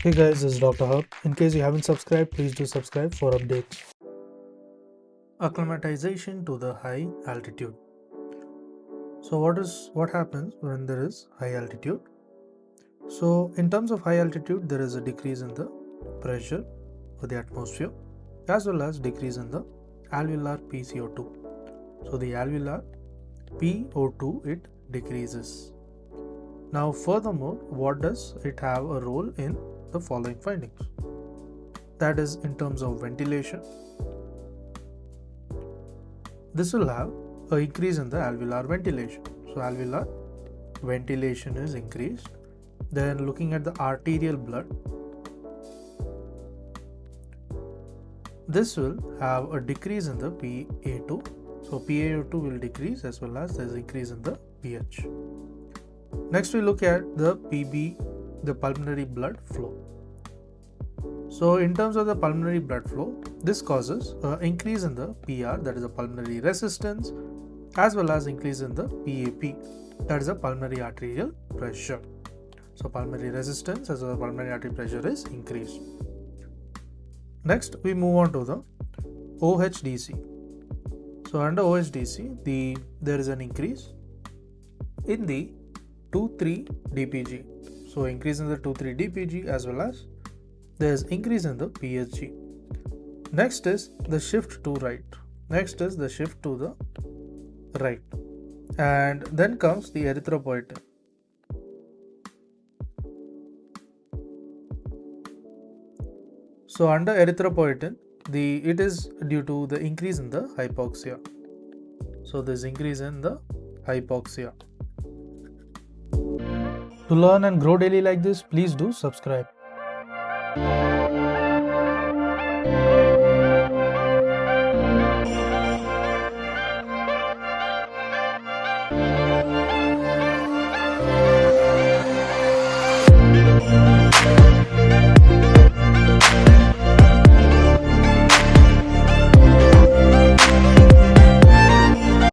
Hey guys, this is Dr. Hub. In case you haven't subscribed, please do subscribe for updates. Acclimatization to the high altitude. So what happens when there is high altitude? So in terms of high altitude, there is a decrease in the pressure of the atmosphere as well as decrease in the alveolar PCO2. So the alveolar PO2 it decreases. Now furthermore, what does it have a role in the following findings? That is in terms of ventilation. This will have an increase in the alveolar ventilation. So alveolar ventilation is increased. Then looking at the arterial blood, this will have a decrease in the PA2. So PaO2 will decrease as well as there is increase in the pH. Next we look at the PB, the pulmonary blood flow. So in terms of the pulmonary blood flow, this causes an increase in the PR, that is the pulmonary resistance, as well as increase in the PAP, that is the pulmonary arterial pressure. So pulmonary resistance as well as pulmonary arterial pressure is increased. Next we move on to the OHDC. So under OHDC, there is an increase in the 2,3 DPG. So increase in the 2,3 DPG as well as there is increase in the PSG. Next is the shift to right. Next is the shift to the right. And then comes the erythropoietin. So under erythropoietin, it is due to the increase in the hypoxia. So this increase in the hypoxia. To learn and grow daily like this, please do subscribe. Thank you.